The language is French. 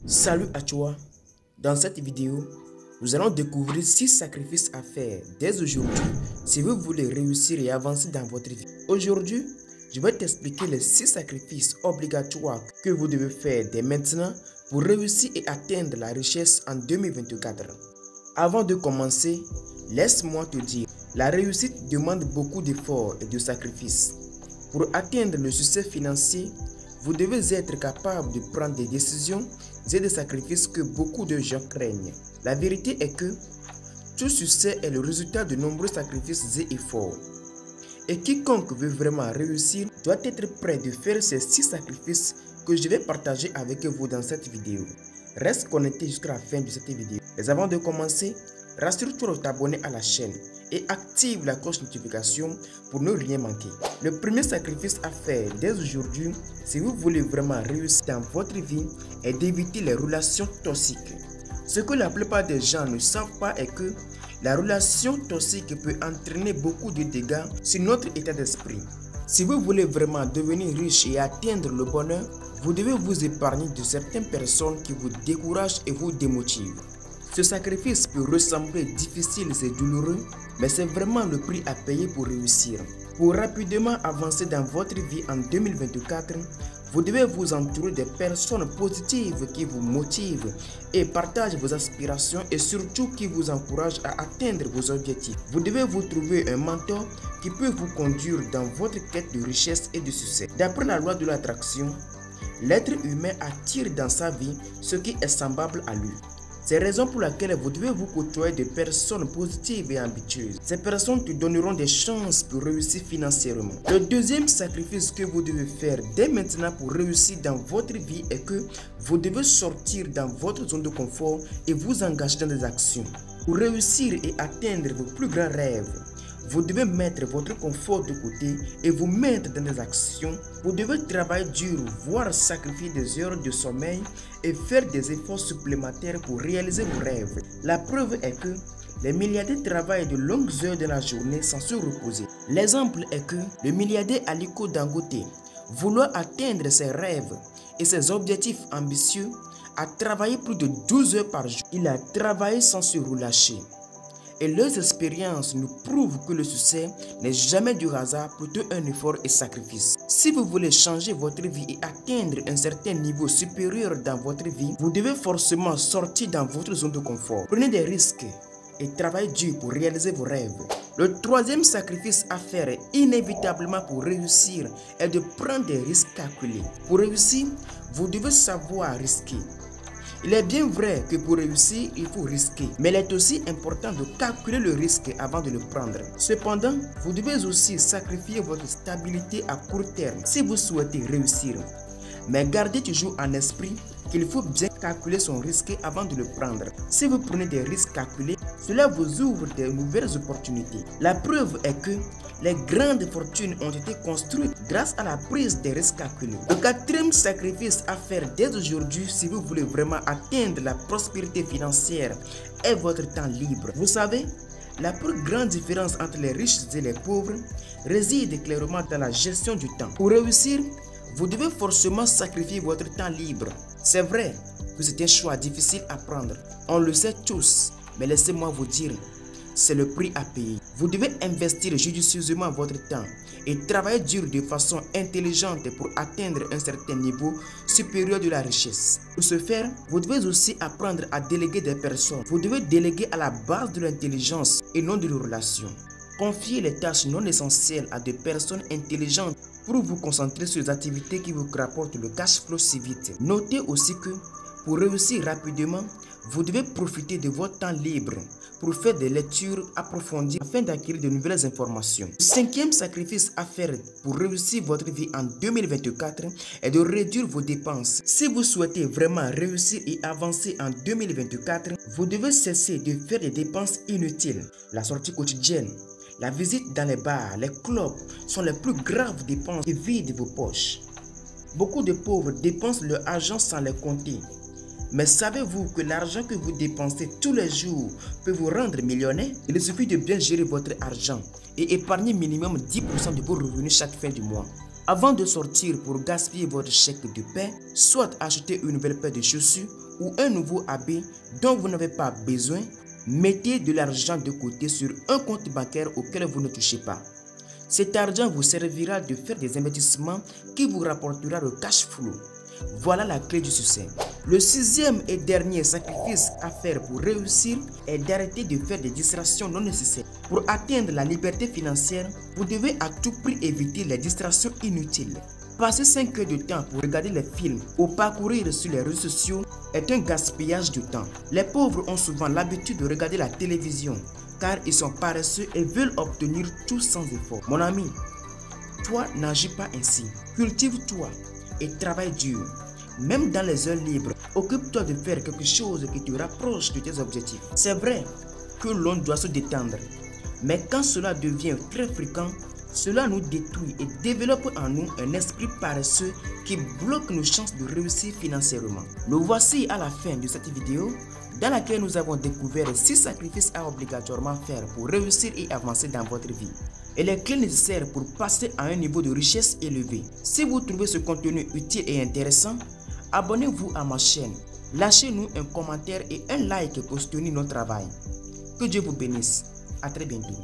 Salut à toi. Dans cette vidéo, nous allons découvrir 6 sacrifices à faire dès aujourd'hui si vous voulez réussir et avancer dans votre vie. Aujourd'hui, je vais t'expliquer les 6 sacrifices obligatoires que vous devez faire dès maintenant pour réussir et atteindre la richesse en 2024. Avant de commencer, laisse-moi te dire, la réussite demande beaucoup d'efforts et de sacrifices. Pour atteindre le succès financier, vous devez être capable de prendre des décisions et des sacrifices que beaucoup de gens craignent. La vérité est que tout succès est le résultat de nombreux sacrifices et efforts. Et quiconque veut vraiment réussir doit être prêt de faire ces 6 sacrifices que je vais partager avec vous dans cette vidéo. Reste connecté jusqu'à la fin de cette vidéo. Mais avant de commencer, rassure-toi de t'abonner à la chaîne et active la cloche notification pour ne rien manquer. Le premier sacrifice à faire dès aujourd'hui, si vous voulez vraiment réussir dans votre vie, est d'éviter les relations toxiques. Ce que la plupart des gens ne savent pas est que la relation toxique peut entraîner beaucoup de dégâts sur notre état d'esprit. Si vous voulez vraiment devenir riche et atteindre le bonheur, vous devez vous épargner de certaines personnes qui vous découragent et vous démotivent. Ce sacrifice peut ressembler difficile et douloureux, mais c'est vraiment le prix à payer pour réussir. Pour rapidement avancer dans votre vie en 2024, vous devez vous entourer de personnes positives qui vous motivent et partagent vos aspirations et surtout qui vous encouragent à atteindre vos objectifs. Vous devez vous trouver un mentor qui peut vous conduire dans votre quête de richesse et de succès. D'après la loi de l'attraction, l'être humain attire dans sa vie ce qui est semblable à lui. C'est la raison pour laquelle vous devez vous côtoyer de personnes positives et ambitieuses. Ces personnes te donneront des chances pour réussir financièrement. Le deuxième sacrifice que vous devez faire dès maintenant pour réussir dans votre vie est que vous devez sortir dans votre zone de confort et vous engager dans des actions. Pour réussir et atteindre vos plus grands rêves, vous devez mettre votre confort de côté et vous mettre dans des actions. Vous devez travailler dur, voire sacrifier des heures de sommeil et faire des efforts supplémentaires pour réaliser vos rêves. La preuve est que les milliardaires travaillent de longues heures de la journée sans se reposer. L'exemple est que le milliardaire Aliko Dangote, voulant atteindre ses rêves et ses objectifs ambitieux, a travaillé plus de 12 heures par jour. Il a travaillé sans se relâcher. Et leurs expériences nous prouvent que le succès n'est jamais du hasard, plutôt un effort et sacrifice. Si vous voulez changer votre vie et atteindre un certain niveau supérieur dans votre vie, vous devez forcément sortir dans votre zone de confort. Prenez des risques et travaillez dur pour réaliser vos rêves. Le troisième sacrifice à faire inévitablement pour réussir est de prendre des risques calculés. Pour réussir, vous devez savoir risquer. Il est bien vrai que pour réussir, il faut risquer, mais il est aussi important de calculer le risque avant de le prendre. Cependant, vous devez aussi sacrifier votre stabilité à court terme si vous souhaitez réussir. Mais gardez toujours en esprit qu'il faut bien calculer son risque avant de le prendre. Si vous prenez des risques calculés, cela vous ouvre de nouvelles opportunités. La preuve est que les grandes fortunes ont été construites grâce à la prise des risques calculés. Le quatrième sacrifice à faire dès aujourd'hui si vous voulez vraiment atteindre la prospérité financière est votre temps libre. Vous savez, la plus grande différence entre les riches et les pauvres réside clairement dans la gestion du temps. Pour réussir, vous devez forcément sacrifier votre temps libre. C'est vrai que c'est un choix difficile à prendre. On le sait tous, mais laissez-moi vous dire, c'est le prix à payer. Vous devez investir judicieusement votre temps et travailler dur de façon intelligente pour atteindre un certain niveau supérieur de la richesse. Pour ce faire, vous devez aussi apprendre à déléguer des personnes. Vous devez déléguer à la base de l'intelligence et non de la relation. Confiez les tâches non essentielles à des personnes intelligentes pour vous concentrer sur les activités qui vous rapportent le cash flow si vite. Notez aussi que pour réussir rapidement, vous devez profiter de votre temps libre pour faire des lectures approfondies afin d'acquérir de nouvelles informations. Le cinquième sacrifice à faire pour réussir votre vie en 2024 est de réduire vos dépenses. Si vous souhaitez vraiment réussir et avancer en 2024, vous devez cesser de faire des dépenses inutiles. La sortie quotidienne, la visite dans les bars, les clubs sont les plus graves dépenses qui vident vos poches. Beaucoup de pauvres dépensent leur argent sans les compter. Mais savez-vous que l'argent que vous dépensez tous les jours peut vous rendre millionnaire? Il suffit de bien gérer votre argent et épargner minimum 10% de vos revenus chaque fin du mois. Avant de sortir pour gaspiller votre chèque de paie, soit acheter une nouvelle paire de chaussures ou un nouveau habit dont vous n'avez pas besoin, mettez de l'argent de côté sur un compte bancaire auquel vous ne touchez pas. Cet argent vous servira de faire des investissements qui vous rapportera le cash flow. Voilà la clé du succès. Le sixième et dernier sacrifice à faire pour réussir est d'arrêter de faire des distractions non nécessaires. Pour atteindre la liberté financière, vous devez à tout prix éviter les distractions inutiles. Passer 5 heures de temps pour regarder les films ou parcourir sur les réseaux sociaux est un gaspillage de temps. Les pauvres ont souvent l'habitude de regarder la télévision car ils sont paresseux et veulent obtenir tout sans effort. Mon ami, toi n'agis pas ainsi. Cultive-toi et travaille dur. Même dans les heures libres, occupe-toi de faire quelque chose qui te rapproche de tes objectifs. C'est vrai que l'on doit se détendre, mais quand cela devient très fréquent, cela nous détruit et développe en nous un esprit paresseux qui bloque nos chances de réussir financièrement. Nous voici à la fin de cette vidéo dans laquelle nous avons découvert 6 sacrifices à obligatoirement faire pour réussir et avancer dans votre vie et les clés nécessaires pour passer à un niveau de richesse élevé. Si vous trouvez ce contenu utile et intéressant, abonnez-vous à ma chaîne, lâchez-nous un commentaire et un like pour soutenir notre travail. Que Dieu vous bénisse. À très bientôt.